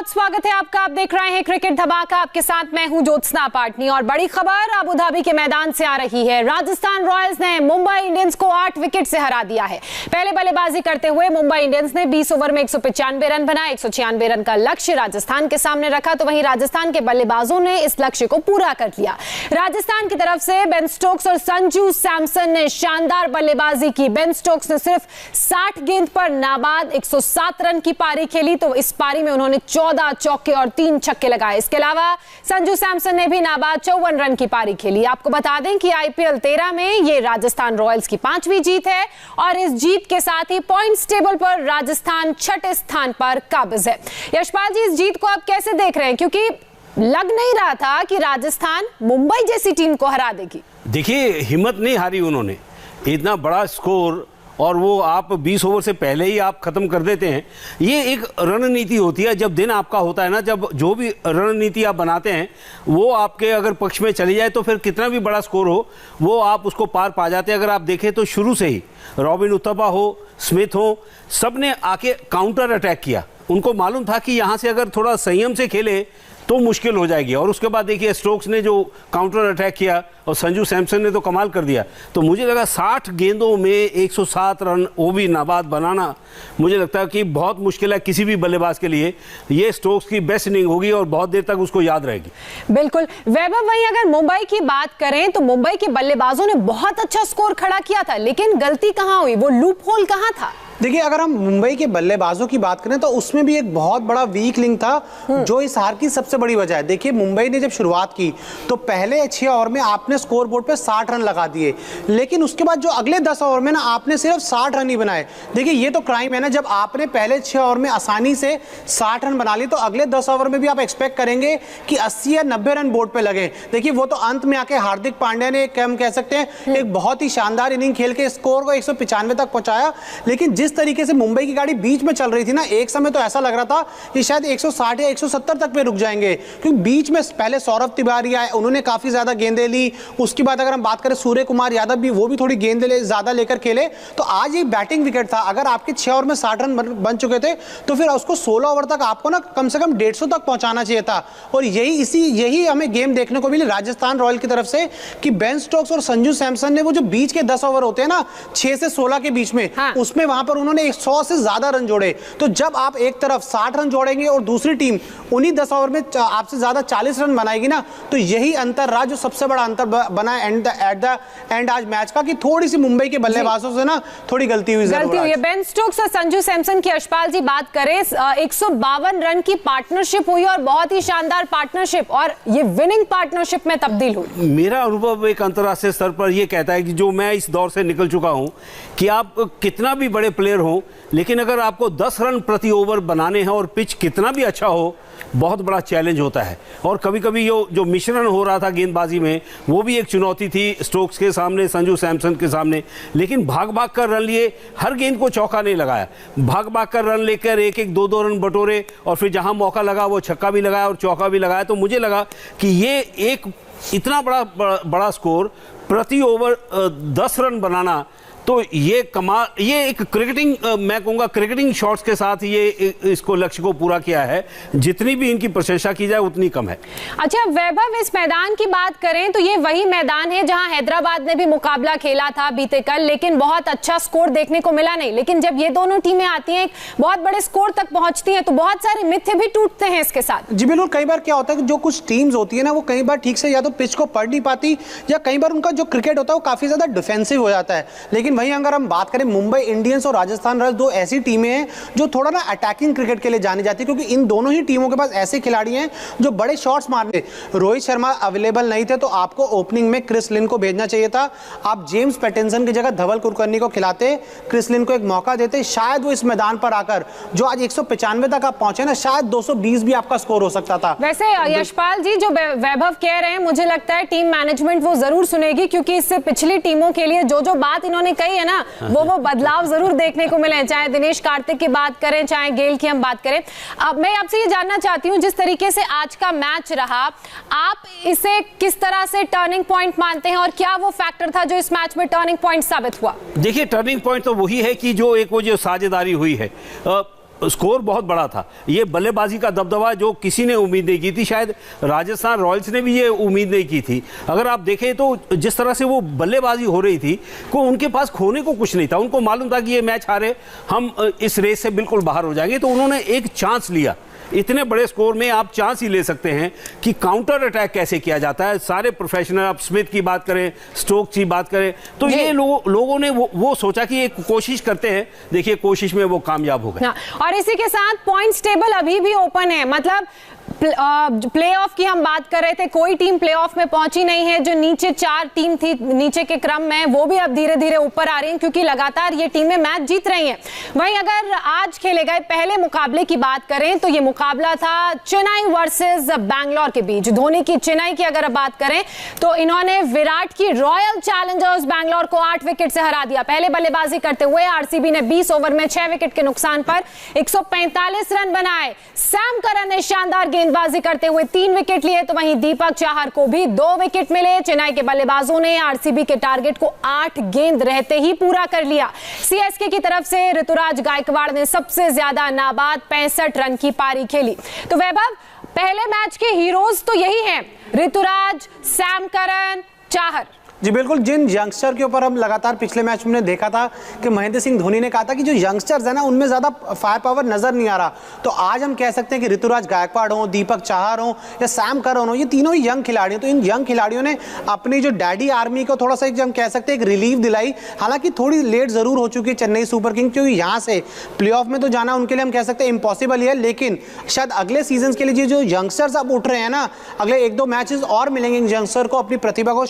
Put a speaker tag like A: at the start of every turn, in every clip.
A: बहुत स्वागत है आपका। आप देख रहे हैं क्रिकेट धमाका, आपके साथ मैं हूं ज्योत्सना पाटनी। और बड़ी खबर अबू धाबी के मैदान से आ रही है। राजस्थान रॉयल्स ने मुंबई इंडियंस को 8 विकेट से हरा दिया है। पहले बल्लेबाजी करते हुए मुंबई इंडियंस ने 20 ओवर में 195 रन बनाए। 196 रन का लक्ष्य राजस्थान के सामने रखा, तो वहीं राजस्थान के बल्लेबाजों ने इस लक्ष्य को पूरा कर लिया। राजस्थान की तरफ से बेन स्टोक्स और संजू सैमसन ने शानदार बल्लेबाजी की। बेन स्टोक्स ने सिर्फ 60 गेंद पर नाबाद 107 रन की पारी खेली, तो इस पारी में उन्होंने 14 चौके और 3 छक्के लगाए। इसके अलावा संजू सैमसन ने भी नाबाद 54 रन की पारी खेली। आपको बता दें कि आईपीएल 13 में ये राजस्थान रॉयल्स की 5वीं जीत है और इस जीत के साथ ही पॉइंट्स टेबल पर राजस्थान 6ठे स्थान पर काबिज है। यशपाल जी, इस जीत को आप कैसे देख रहे हैं, क्योंकि लग नहीं रहा था कि राजस्थान मुंबई जैसी टीम को हरा देगी।
B: देखिए, हिम्मत नहीं हारी उन्होंने, इतना बड़ा स्कोर और वो आप 20 ओवर से पहले ही आप खत्म कर देते हैं। ये एक रणनीति होती है, जब दिन आपका होता है ना, जब जो भी रणनीति आप बनाते हैं वो आपके अगर पक्ष में चली जाए तो फिर कितना भी बड़ा स्कोर हो वो आप उसको पार पा जाते हैं। अगर आप देखें तो शुरू से ही रॉबिन उथप्पा हो, स्मिथ हो, सब ने आके काउंटर अटैक किया। उनको मालूम था कि यहाँ से अगर थोड़ा संयम से खेले तो मुश्किल हो जाएगी। और उसके बाद देखिए स्टोक्स ने जो काउंटर अटैक किया और संजू सैमसन ने तो कमाल कर दिया। तो मुझे लगा 60 गेंदों में 107 रन, वो भी नाबाद बनाना, मुझे लगता है कि बहुत मुश्किल है किसी भी बल्लेबाज के लिए। ये स्टोक्स की बेस्ट इनिंग होगी और बहुत देर तक उसको याद रहेगी।
A: बिल्कुल वैभव, वहीं अगर मुंबई की बात करें तो मुंबई के बल्लेबाजों ने बहुत अच्छा स्कोर खड़ा किया था, लेकिन गलती कहां हुई, वो लूप होल कहां था?
C: देखिए, अगर हम मुंबई के बल्लेबाजों की बात करें तो उसमें भी एक बहुत बड़ा वीक लिंक था जो इस हार की सबसे बड़ी वजह है। देखिए, मुंबई ने जब शुरुआत की तो पहले 6 ओवर में आपने स्कोर बोर्ड पे 60 रन लगा दिए, लेकिन उसके बाद जो अगले 10 ओवर में ना आपने सिर्फ 60 रन ही बनाए। देखिए, ये तो क्राइम है ना, जब आपने पहले 6 ओवर में आसानी से 60 रन बना लिए तो अगले 10 ओवर में भी आप एक्सपेक्ट करेंगे कि 80 या 90 रन बोर्ड पे लगे। देखिए, वो तो अंत में आके हार्दिक पांड्या ने हम कह सकते हैं एक बहुत ही शानदार इनिंग खेल के स्कोर को 195 तक पहुंचाया। लेकिन जिस तरीके से मुंबई की गाड़ी बीच में चल रही थी ना, एक समय तो ऐसा लग रहा था कि शायद 160 या 170 तक पे रुक जाएंगे, क्योंकि बीच में पहले सौरभ तिवारी आए, उन्होंने काफी ज्यादा गेंदें ली। उसके बाद अगर हम बात करें सूर्य कुमार यादव भी, वो भी थोड़ी गेंदें ज्यादा लेकर खेले। तो आज ये बैटिंग विकेट था। अगर आपके 6 ओवर में 60 रन बन चुके थे तो फिर उसको 16 ओवर तक आपको ना कम से कम 150 तक पहुंचाना चाहिए था। और यही हमें गेम देखने को मिली राजस्थान रॉयल की तरफ से कि बेन स्टोक्स और संजू सैमसन ने वो जो बीच के 10 ओवर होते हैं ना 6 से 16 के बीच में, उसमें वहां पर उन्होंने 100 से ज्यादा रन जोड़े। तो जब आप एक तरफ 60 रन जोड़ेंगे और दूसरी टीम उन्हीं 10 ओवर में आपसे ज्यादा 40 रन बनाएगी ना, तो यही अंतर रहा जो सबसे बड़ा अंतर बना एट द एंड आज मैच का, कि थोड़ी सी मुंबई के बल्लेबाजों से ना थोड़ी गलती हुई है।
A: बेन स्टोक्स और संजू सैमसन की यशपाल जी बात करें, 152 रन की पार्टनरशिप हुई और बहुत ही शानदार पार्टनरशिप, और ये विनिंग पार्टनरशिप में तब्दील हुई।
B: मेरा अनुभव एक अंतर्राष्ट्रीय स्तर पर यह कहता है कि जो मैं इस दौर से निकल चुका हूं कि आप कितना भी बड़े प्लेयर हो, लेकिन अगर आपको 10 रन प्रति ओवर बनाने हैं और पिच कितना भी अच्छा हो, बहुत बड़ा चैलेंज होता है। और कभी कभी जो मिश्रण हो रहा था गेंदबाजी में, वो भी एक चुनौती थी स्टोक्स के सामने, संजू सैमसन के सामने। लेकिन भाग भाग कर रन लिए, हर गेंद को चौका नहीं लगाया, भाग भाग कर रन लेकर 1-1, 2-2 रन बटोरे और फिर जहां मौका लगा वो छक्का भी लगाया और चौका भी लगाया। तो मुझे लगा कि ये एक इतना बड़ा स्कोर प्रति ओवर 10 रन बनाना, तो ये कमाल, ये एक क्रिकेटिंग, मैं कहूँगा क्रिकेटिंग शॉट्स के साथ ये इसको लक्ष्य को पूरा किया है। जितनी भी इनकी प्रशंसा की जाए उतनी कम है।
A: अच्छा वैभव, इस मैदान की बात करें तो ये वही मैदान है जहां हैदराबाद ने भी मुकाबला खेला था बीते कल, लेकिन बहुत अच्छा स्कोर देखने को मिला नहीं। लेकिन जब ये दोनों टीमें आती हैं, बहुत बड़े स्कोर तक पहुंचती हैं, तो बहुत सारे मिथ्य भी टूटते हैं इसके साथ।
C: जी बिल्कुल, कई बार क्या होता है कि जो कुछ टीम्स होती है ना, वो कई बार ठीक से या तो पिच को पढ़ नहीं पाती, या कई बार उनका जो क्रिकेट होता है वो काफी ज्यादा डिफेंसिव हो जाता है। लेकिन वहीं अगर हम बात करें, मुंबई इंडियंस और राजस्थान रॉयल्स दो ऐसी टीमें हैं जो थोड़ा ना अटैकिंग क्रिकेट के लिए जानी जाती है, क्योंकि इन दोनों ही टीमों के पास ऐसे खिलाड़ी हैं जो बड़े शॉट्स मारते। रोहित शर्मा अवेलेबल नहीं थे तो आपको ओपनिंग में क्रिस लिन को भेजना चाहिए था। आप जेम्स पैटिंसन की जगह धवल कुलकर्णी को खिलाते, क्रिस लिन को एक मौका देते, शायद वो इस मैदान पर आकर जो आज 195 तक आप पहुंचे ना, शायद 220 भी आपका स्कोर हो सकता था।
A: वैसे यशपाल जी, जो वैभव कह रहे हैं, मुझे लगता है टीम मैनेजमेंट वो जरूर सुनेगी, क्योंकि इससे पिछली टीमों के लिए जो बात इन्होंने कही है ना, वो बदलाव जरूर देखने को मिले। चाहे दिनेश कार्तिक की बात करें, चाहे गेल की हम बात करें। अब मैं आपसे ये जानना चाहती हूं, जिस तरीके से आज का मैच रहा, आप इसे किस तरह से टर्निंग पॉइंट मानते हैं और क्या वो फैक्टर था जो इस मैच में टर्निंग पॉइंट साबित हुआ?
B: देखिए, टर्निंग पॉइंट तो वही है कि जो एक वो जो साझेदारी हुई है, स्कोर बहुत बड़ा था। ये बल्लेबाजी का दबदबा जो किसी ने उम्मीद नहीं की थी, शायद राजस्थान रॉयल्स ने भी ये उम्मीद नहीं की थी। अगर आप देखें तो जिस तरह से वो बल्लेबाजी हो रही थी, को उनके पास खोने को कुछ नहीं था। उनको मालूम था कि ये मैच हारे हम इस रेस से बिल्कुल बाहर हो जाएंगे, तो उन्होंने एक चांस लिया। इतने बड़े स्कोर में आप चांस ही ले सकते हैं कि काउंटर अटैक कैसे किया जाता है। सारे प्रोफेशनल, आप स्मिथ की बात करें, स्टोक्स की बात करें, तो ये लोगों ने वो सोचा कि एक कोशिश करते हैं। देखिए कोशिश में वो कामयाब हो गए।
A: और इसी के साथ पॉइंट्स टेबल अभी भी ओपन है। मतलब प्लेऑफ की हम बात कर रहे थे, कोई टीम प्लेऑफ में पहुंची नहीं है। जो नीचे 4 टीम थी नीचे के क्रम में, वो भी अब धीरे धीरे ऊपर आ रही हैं, क्योंकि लगातार ये टीमें मैच जीत रही हैं। वहीं अगर आज खेले गए पहले मुकाबले की बात करें तो ये मुकाबला था चेन्नई वर्सेस बैंगलोर के बीच। धोनी की चेन्नई की अगर बात करें तो इन्होंने विराट की रॉयल चैलेंजर्स बैंगलोर को 8 विकेट से हरा दिया। पहले बल्लेबाजी करते हुए आरसीबी ने 20 ओवर में 6 विकेट के नुकसान पर 145 रन बनाए। सैम करन ने शानदार गेंदबाजी करते हुए 3 विकेट लिए, तो वहीं दीपक चाहर को भी 2 विकेट मिले। चेन्नई के बल्लेबाजों ने आरसीबी के टारगेट को 8 गेंद रहते ही पूरा कर लिया। सीएसके की तरफ से ऋतुराज गायकवाड़ ने सबसे ज्यादा नाबाद 65 रन की पारी खेली। तो वैभव, पहले मैच के हीरोज तो यही हैं, ऋतुराज, सैम करन, चाहर।
C: जी बिल्कुल, जिन यंगस्टर के ऊपर हम लगातार पिछले मैच में देखा था कि महेंद्र सिंह धोनी ने कहा था कि जो यंगस्टर्स है ना, उनमें ज्यादा फायर पावर नजर नहीं आ रहा। तो आज हम कह सकते हैं कि ऋतुराज गायकवाड़ हो, दीपक चाहर हो या सैम करन हो, ये तीनों ही यंग खिलाड़ी हैं। तो इन यंग खिलाड़ियों ने अपनी जो डैडी आर्मी को थोड़ा सा हम कह सकते हैं एक रिलीफ दिलाई। हालांकि थोड़ी लेट जरूर हो चुकी है चेन्नई सुपर किंग्स, क्योंकि यहाँ से प्लेऑफ में तो जाना उनके लिए हम कह सकते हैं इम्पॉसिबल ही है। लेकिन शायद अगले सीजन के लिए जो यंगस्टर्स अब उठ रहे हैं ना, अगले 1-2 मैचेस और मिलेंगे इन यंगस्टर को अपनी प्रतिभा को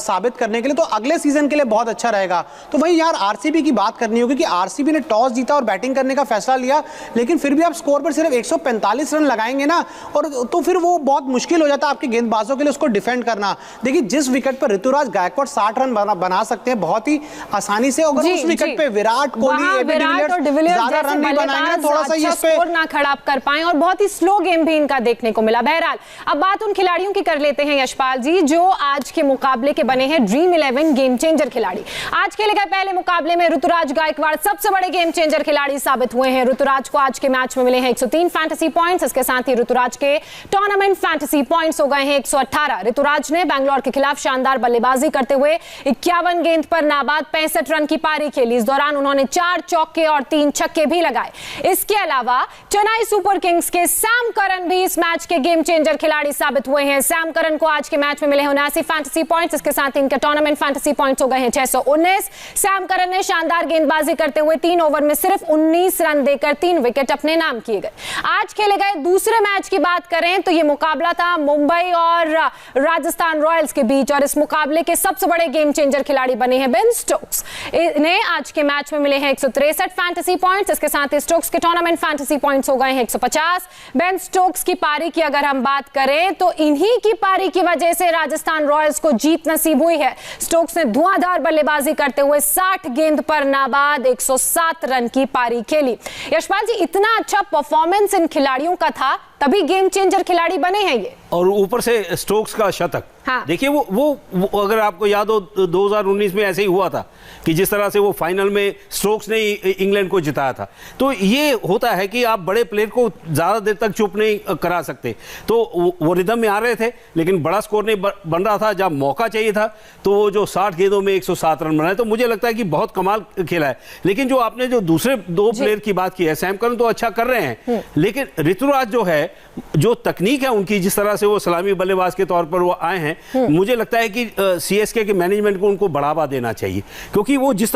C: साबित करने के लिए, तो अगले सीजन के लिए बहुत अच्छा रहेगा। तो वही यार आरसीबी की बात करनी होगी कि आरसीबी ने टॉस जीता और बैटिंग करने का फैसला लिया, लेकिन फिर भी आप स्कोर पर सिर्फ 145 रन लगाएंगे ना, और तो फिर वो बहुत मुश्किल हो जाता है आपके गेंदबाजों के लिए उसको डिफेंड करना। देखिए जिस विकेट पर ऋतुराज गायकवाड़ 60 रन बना सकते हैं बहुत ही आसानी से, अगर उस विकेट पे विराट कोहली, डिविलियर्स ज्यादा रन नहीं बनाएंगे, थोड़ा सा ये स्कोर
A: ना खड़ा कर पाए, और बहुत ही स्लो गेम भी इनका देखने को मिला। बहरहाल अब बात उन खिलाड़ियों की कर लेते हैं यशपाल जी, जो आज के मुकाबले के बने हैं ड्रीम 11 गेम चेंजर खिलाड़ी। आज खेले गए पहले मुकाबले में ऋतुराज गायकवाड़ सबसे बड़े गेम चेंजर खिलाड़ी साबित हुए हैं। ऋतुराज को आज के मैच में मिले हैं 103 फैंटेसी पॉइंट्स। इसके साथ ही ऋतुराज के टूर्नामेंट फैंटेसी पॉइंट्स हो गए हैं 118। ऋतुराज ने बैंगलोर के खिलाफ शानदार बल्लेबाजी करते हुए 51 गेंद पर नाबाद 65 रन की पारी खेली। इस दौरान उन्होंने 4 चौके और 3 छक्के भी लगाए। इसके अलावा चेन्नई सुपर किंग्स के सैम करन भी इस मैच के गेम चेंजर खिलाड़ी साबित हुए हैं। सैम करन को आज के मैच में मिले हैं 79 फैंटेसी पॉइंट्स। इसके साथ ही इनके टूर्नामेंट फैंटेसी पॉइंट्स हो गए हैं 619। सैम करन ने शानदार गेंदबाजी करते हुए 3 ओवर में सिर्फ 19 रन देकर 3 विकेट अपने नाम किए गए। आज खेले गए दूसरे मैच की बात करें तो यह मुकाबला था मुंबई और राजस्थान रॉयल्स के बीच, और इस मुकाबले के सबसे बड़े गेम चेंजर खिलाड़ी बने हैं बेन स्टोक्स। इन्हें आज के मैच में मिले हैं 163 फैंटेसी पॉइंट्स। इसके साथ ही स्टोक्स के टूर्नामेंट फैंटेसी पॉइंट्स हो गए हैं 150। बेन स्टोक्स की पारी की अगर हम बात करें तो इन्हीं की पारी की वजह से राजस्थान रॉयल्स को जीत नसीब हुई है। स्टोक्स ने धुआंधार बल्लेबाजी करते हुए 60 गेंद पर नाबाद 107 रन की पारी खेली। यशपाल जी, इतना अच्छा परफॉर्मेंस इन खिलाड़ियों का था, तभी गेम चेंजर खिलाड़ी बने हैं ये,
B: और ऊपर से स्टोक्स का शतक।
A: हाँ।
B: देखिए वो अगर आपको याद हो 2019 में ऐसे ही हुआ था कि जिस तरह से वो फाइनल में स्टोक्स ने इंग्लैंड को जिताया था। तो ये होता है कि आप बड़े प्लेयर को ज़्यादा देर तक चुप नहीं करा सकते। तो वो रिदम में आ रहे थे, लेकिन बड़ा स्कोर नहीं बन रहा था। जब मौका चाहिए था तो वो जो 60 गेंदों में 107 रन बनाए, तो मुझे लगता है कि बहुत कमाल खेला है। लेकिन जो आपने जो दूसरे 2 प्लेयर की बात की है, सैम करन तो अच्छा कर रहे हैं, लेकिन ऋतुराज जो है, जो तकनीक है उनकी, जिस तरह से वो सलामी बल्लेबाज के तौर पर वो आए हैं, मुझे लगता है कि सीएसके के मैनेजमेंट को उनको बढ़ावा देना चाहिए, क्योंकि वो जिस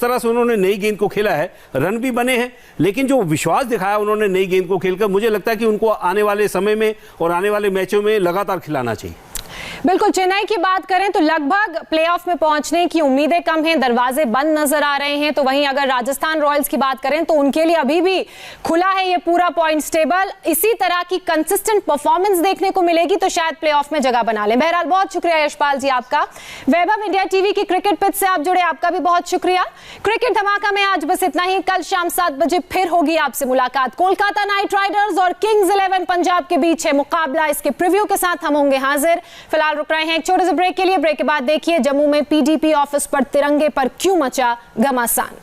B: तरह से उन्होंने नई गेंद को खेला है, रन भी बने हैं, लेकिन जो विश्वास दिखाया उन्होंने नई गेंद को खेलकर, मुझे लगता है कि उनको आने वाले समय में और आने वाले मैचों में लगातार खिलाना चाहिए।
A: बिल्कुल, चेन्नई की बात करें तो लगभग प्लेऑफ में पहुंचने की उम्मीदें कम हैं, दरवाजे बंद नजर आ रहे हैं। तो वहीं अगर राजस्थान रॉयल्स की बात करें तो उनके लिए अभी भी खुला है ये पूरा पॉइंट्स टेबल। इसी तरह की कंसिस्टेंट परफॉर्मेंस देखने को मिलेगी तो शायद प्लेऑफ में जगह बना ले। बहरहाल बहुत शुक्रिया यशपाल जी आपका। वैभव इंडिया टीवी की क्रिकेट पिच से आप जुड़े, आपका भी बहुत शुक्रिया। क्रिकेट धमाका में आज बस इतना ही। कल शाम 7 बजे फिर होगी आपसे मुलाकात। कोलकाता नाइट राइडर्स और किंग्स 11 पंजाब के बीच है मुकाबला। इसके प्रीव्यू के साथ हम होंगे हाजिर। फिलहाल रुक रहे हैं एक छोटे से ब्रेक के लिए। ब्रेक के बाद देखिए जम्मू में पीडीपी ऑफिस पर तिरंगे पर क्यों मचा घमासान।